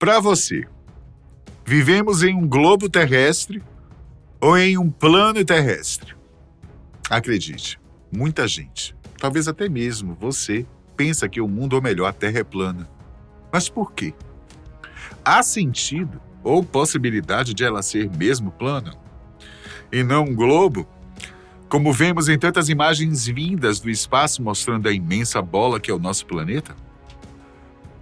Para você, vivemos em um globo terrestre ou em um plano terrestre? Acredite, muita gente, talvez até mesmo você, pensa que o mundo, ou melhor, a Terra é plana. Mas por quê? Há sentido ou possibilidade de ela ser mesmo plana e não um globo? Como vemos em tantas imagens vindas do espaço mostrando a imensa bola que é o nosso planeta?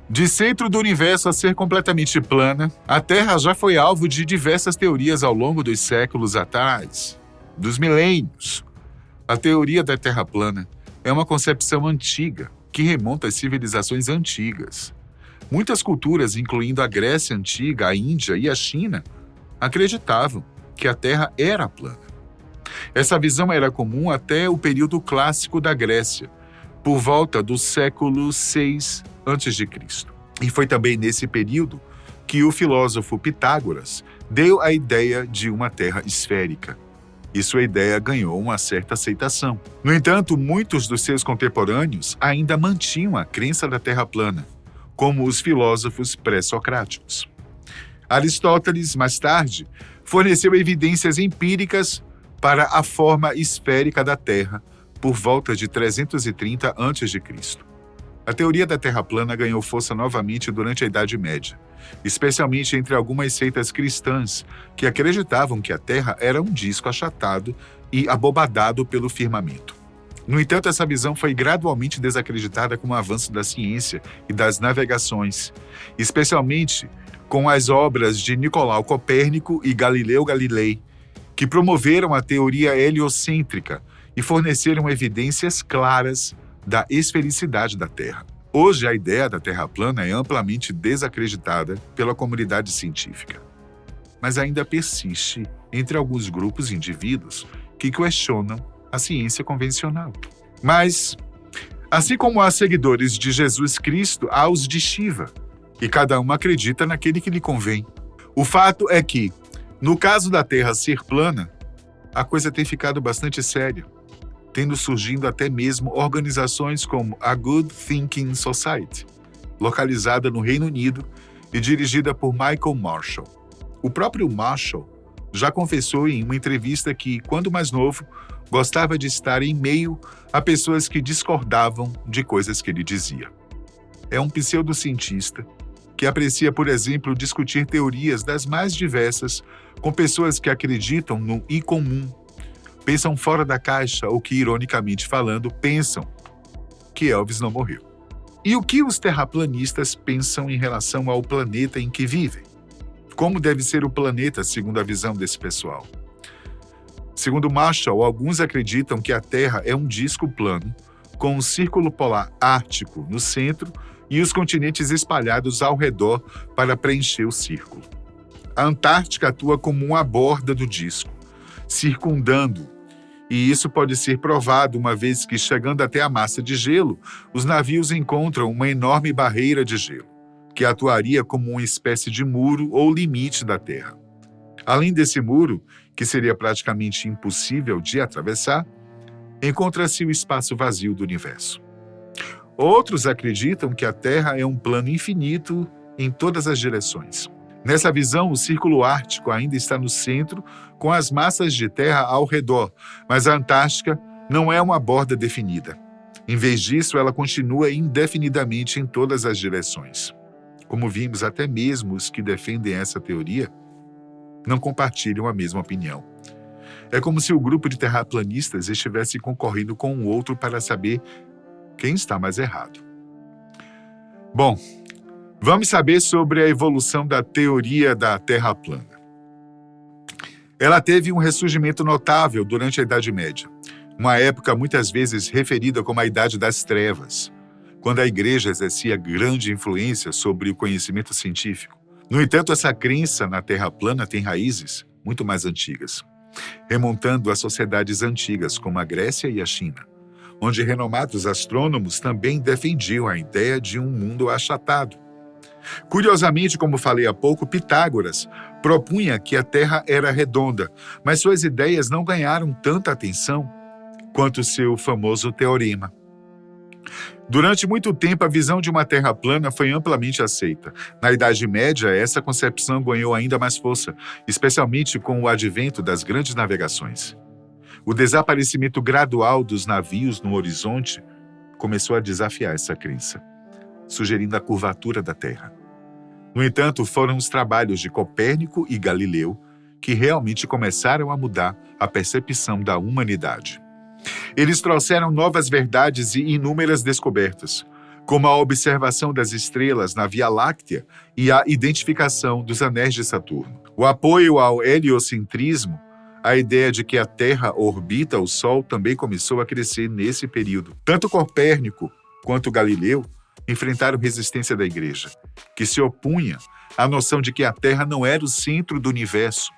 De centro do universo a ser completamente plana, a Terra já foi alvo de diversas teorias ao longo dos séculos atrás, dos milênios. A teoria da Terra plana é uma concepção antiga que remonta às civilizações antigas. Muitas culturas, incluindo a Grécia Antiga, a Índia e a China, acreditavam que a Terra era plana. Essa visão era comum até o período clássico da Grécia, por volta do século VI a.C. E foi também nesse período que o filósofo Pitágoras deu a ideia de uma Terra esférica. E sua ideia ganhou uma certa aceitação. No entanto, muitos dos seus contemporâneos ainda mantinham a crença da Terra plana, como os filósofos pré-socráticos. Aristóteles, mais tarde, forneceu evidências empíricas para a forma esférica da Terra por volta de 330 a.C. A teoria da Terra plana ganhou força novamente durante a Idade Média, especialmente entre algumas seitas cristãs que acreditavam que a Terra era um disco achatado e abobadado pelo firmamento. No entanto, essa visão foi gradualmente desacreditada com o avanço da ciência e das navegações, especialmente com as obras de Nicolau Copérnico e Galileu Galilei, que promoveram a teoria heliocêntrica e forneceram evidências claras da esfericidade da Terra. Hoje, a ideia da Terra plana é amplamente desacreditada pela comunidade científica, mas ainda persiste entre alguns grupos de indivíduos que questionam a ciência convencional. Mas, assim como há seguidores de Jesus Cristo, há os de Shiva, e cada um acredita naquele que lhe convém. O fato é que, no caso da Terra ser plana, a coisa tem ficado bastante séria, tendo surgindo até mesmo organizações como a Good Thinking Society, localizada no Reino Unido e dirigida por Michael Marshall. O próprio Marshall já confessou em uma entrevista que, quando mais novo, gostava de estar em meio a pessoas que discordavam de coisas que ele dizia. É um pseudocientista que aprecia, por exemplo, discutir teorias das mais diversas com pessoas que acreditam no incomum, pensam fora da caixa ou que, ironicamente falando, pensam que Elvis não morreu. E o que os terraplanistas pensam em relação ao planeta em que vivem? Como deve ser o planeta, segundo a visão desse pessoal? Segundo Marshall, alguns acreditam que a Terra é um disco plano, com um círculo polar ártico no centro e os continentes espalhados ao redor para preencher o círculo. A Antártica atua como uma borda do disco, circundando, e isso pode ser provado uma vez que, chegando até a massa de gelo, os navios encontram uma enorme barreira de gelo, que atuaria como uma espécie de muro ou limite da Terra. Além desse muro, que seria praticamente impossível de atravessar, encontra-se o espaço vazio do universo. Outros acreditam que a Terra é um plano infinito em todas as direções. Nessa visão, o Círculo Ártico ainda está no centro, com as massas de terra ao redor, mas a Antártica não é uma borda definida. Em vez disso, ela continua indefinidamente em todas as direções. Como vimos, até mesmo os que defendem essa teoria não compartilham a mesma opinião. É como se o grupo de terraplanistas estivesse concorrendo com o outro para saber quem está mais errado. Bom, vamos saber sobre a evolução da teoria da Terra plana. Ela teve um ressurgimento notável durante a Idade Média, uma época muitas vezes referida como a Idade das Trevas, quando a Igreja exercia grande influência sobre o conhecimento científico. No entanto, essa crença na Terra plana tem raízes muito mais antigas, remontando a sociedades antigas como a Grécia e a China, onde renomados astrônomos também defendiam a ideia de um mundo achatado. Curiosamente, como falei há pouco, Pitágoras propunha que a Terra era redonda, mas suas ideias não ganharam tanta atenção quanto seu famoso teorema. Durante muito tempo, a visão de uma Terra plana foi amplamente aceita. Na Idade Média, essa concepção ganhou ainda mais força, especialmente com o advento das grandes navegações. O desaparecimento gradual dos navios no horizonte começou a desafiar essa crença, sugerindo a curvatura da Terra. No entanto, foram os trabalhos de Copérnico e Galileu que realmente começaram a mudar a percepção da humanidade. Eles trouxeram novas verdades e inúmeras descobertas, como a observação das estrelas na Via Láctea e a identificação dos anéis de Saturno. O apoio ao heliocentrismo, a ideia de que a Terra orbita o Sol, também começou a crescer nesse período. Tanto Copérnico quanto Galileu enfrentaram resistência da Igreja, que se opunha à noção de que a Terra não era o centro do universo,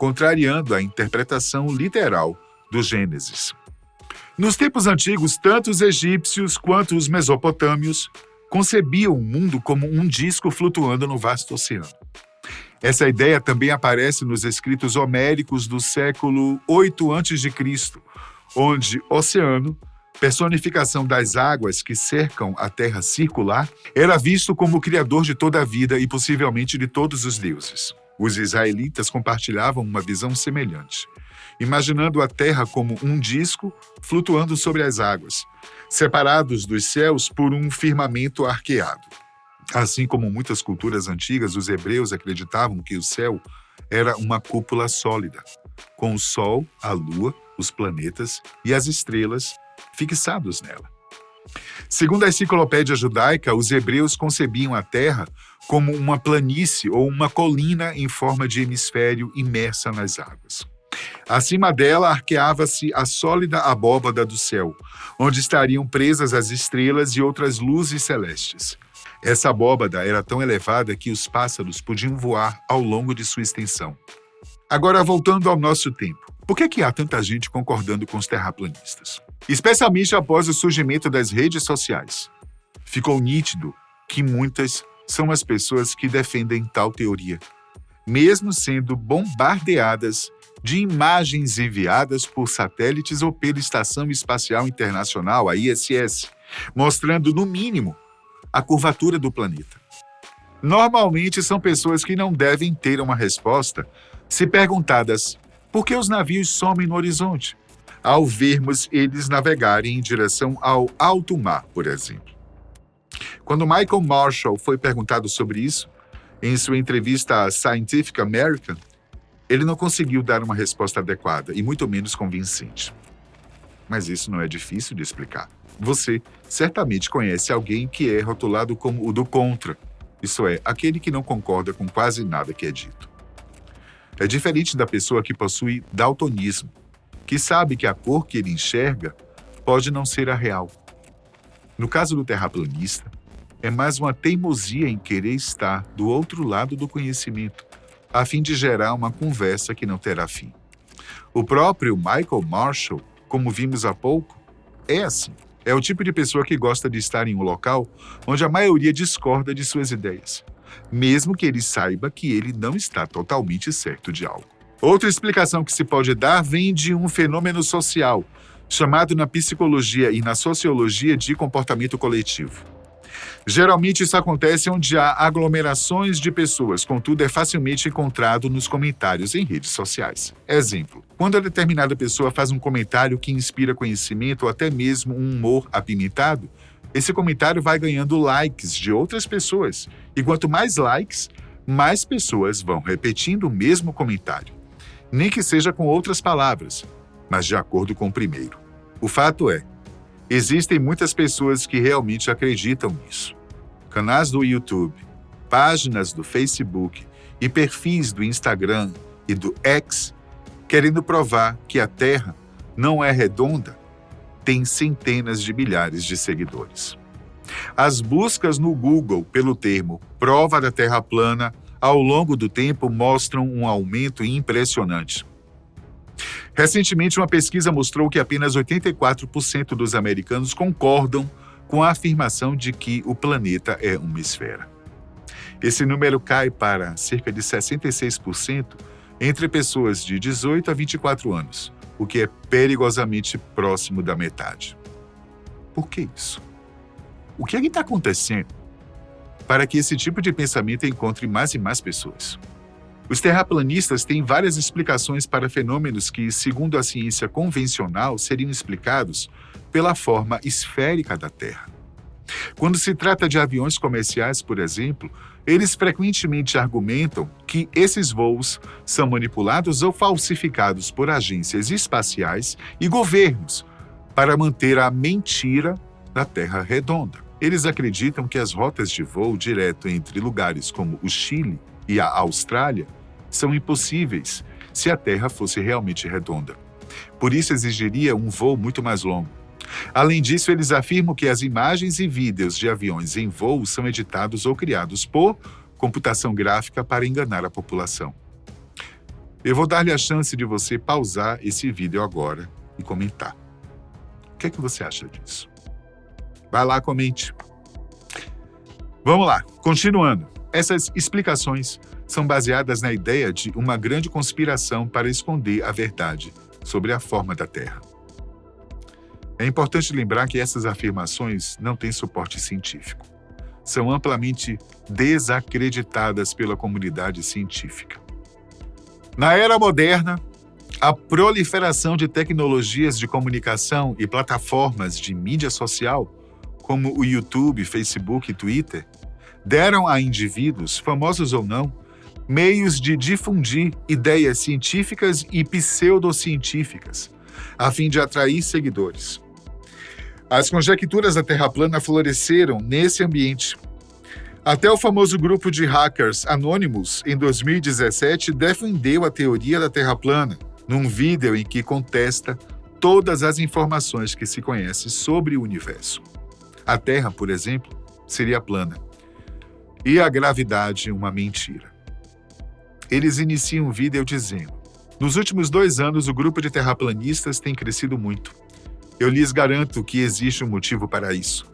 contrariando a interpretação literal do Gênesis. Nos tempos antigos, tanto os egípcios quanto os mesopotâmios concebiam o mundo como um disco flutuando no vasto oceano. Essa ideia também aparece nos escritos homéricos do século 8 a.C., onde oceano, personificação das águas que cercam a Terra circular, era visto como o criador de toda a vida e possivelmente de todos os deuses. Os israelitas compartilhavam uma visão semelhante, imaginando a Terra como um disco flutuando sobre as águas, separados dos céus por um firmamento arqueado. Assim como muitas culturas antigas, os hebreus acreditavam que o céu era uma cúpula sólida, com o Sol, a Lua, os planetas e as estrelas fixados nela. Segundo a enciclopédia judaica, os hebreus concebiam a Terra como uma planície ou uma colina em forma de hemisfério imersa nas águas. Acima dela arqueava-se a sólida abóbada do céu, onde estariam presas as estrelas e outras luzes celestes. Essa abóbada era tão elevada que os pássaros podiam voar ao longo de sua extensão. Agora, voltando ao nosso tempo, por que há tanta gente concordando com os terraplanistas? Especialmente após o surgimento das redes sociais. Ficou nítido que muitas são as pessoas que defendem tal teoria, mesmo sendo bombardeadas de imagens enviadas por satélites ou pela Estação Espacial Internacional, a ISS, mostrando, no mínimo, a curvatura do planeta. Normalmente são pessoas que não devem ter uma resposta se perguntadas por que os navios somem no horizonte, ao vermos eles navegarem em direção ao alto mar, por exemplo. Quando Michael Marshall foi perguntado sobre isso, em sua entrevista à Scientific American, ele não conseguiu dar uma resposta adequada e muito menos convincente. Mas isso não é difícil de explicar. Você certamente conhece alguém que é rotulado como o do contra, isso é, aquele que não concorda com quase nada que é dito. É diferente da pessoa que possui daltonismo, que sabe que a cor que ele enxerga pode não ser a real. No caso do terraplanista, é mais uma teimosia em querer estar do outro lado do conhecimento, a fim de gerar uma conversa que não terá fim. O próprio Michael Marshall, como vimos há pouco, é assim. É o tipo de pessoa que gosta de estar em um local onde a maioria discorda de suas ideias, mesmo que ele saiba que ele não está totalmente certo de algo. Outra explicação que se pode dar vem de um fenômeno social, chamado na psicologia e na sociologia de comportamento coletivo. Geralmente isso acontece onde há aglomerações de pessoas, contudo é facilmente encontrado nos comentários em redes sociais. Exemplo, quando a determinada pessoa faz um comentário que inspira conhecimento ou até mesmo um humor apimentado, esse comentário vai ganhando likes de outras pessoas. E quanto mais likes, mais pessoas vão repetindo o mesmo comentário. Nem que seja com outras palavras, mas de acordo com o primeiro. O fato é, existem muitas pessoas que realmente acreditam nisso. Canais do YouTube, páginas do Facebook e perfis do Instagram e do X, querendo provar que a Terra não é redonda, têm centenas de milhares de seguidores. As buscas no Google pelo termo prova da Terra plana ao longo do tempo mostram um aumento impressionante. Recentemente, uma pesquisa mostrou que apenas 84% dos americanos concordam com a afirmação de que o planeta é uma esfera. Esse número cai para cerca de 66% entre pessoas de 18 a 24 anos, o que é perigosamente próximo da metade. Por que isso? O que é que está acontecendo para que esse tipo de pensamento encontre mais e mais pessoas? Os terraplanistas têm várias explicações para fenômenos que, segundo a ciência convencional, seriam explicados pela forma esférica da Terra. Quando se trata de aviões comerciais, por exemplo, eles frequentemente argumentam que esses voos são manipulados ou falsificados por agências espaciais e governos para manter a mentira da Terra redonda. Eles acreditam que as rotas de voo direto entre lugares como o Chile e a Austrália são impossíveis se a Terra fosse realmente redonda. Por isso exigiria um voo muito mais longo. Além disso, eles afirmam que as imagens e vídeos de aviões em voo são editados ou criados por computação gráfica para enganar a população. Eu vou dar-lhe a chance de você pausar esse vídeo agora e comentar. O que é que você acha disso? Vai lá, comente. Vamos lá, continuando. Essas explicações são baseadas na ideia de uma grande conspiração para esconder a verdade sobre a forma da Terra. É importante lembrar que essas afirmações não têm suporte científico. São amplamente desacreditadas pela comunidade científica. Na era moderna, a proliferação de tecnologias de comunicação e plataformas de mídia social, como o YouTube, Facebook e Twitter, deram a indivíduos, famosos ou não, meios de difundir ideias científicas e pseudocientíficas, a fim de atrair seguidores. As conjecturas da Terra plana floresceram nesse ambiente. Até o famoso grupo de hackers Anonymous, em 2017, defendeu a teoria da Terra plana, num vídeo em que contesta todas as informações que se conhece sobre o universo. A Terra, por exemplo, seria plana. E a gravidade, uma mentira. Eles iniciam o vídeo dizendo: nos últimos 2 anos, o grupo de terraplanistas tem crescido muito. Eu lhes garanto que existe um motivo para isso.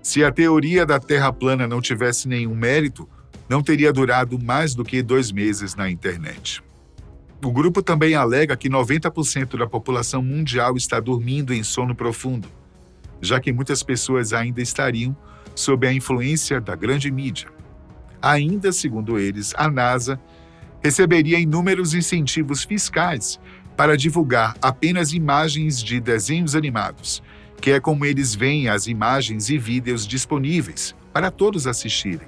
Se a teoria da Terra plana não tivesse nenhum mérito, não teria durado mais do que 2 meses na internet. O grupo também alega que 90% da população mundial está dormindo em sono profundo, já que muitas pessoas ainda estariam sob a influência da grande mídia. Ainda, segundo eles, a NASA receberia inúmeros incentivos fiscais para divulgar apenas imagens de desenhos animados, que é como eles veem as imagens e vídeos disponíveis para todos assistirem,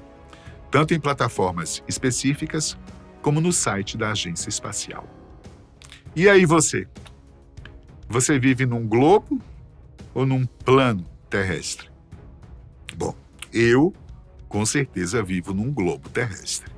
tanto em plataformas específicas como no site da agência espacial. E aí você? Você vive num globo ou num plano terrestre? Bom, eu com certeza vivo num globo terrestre.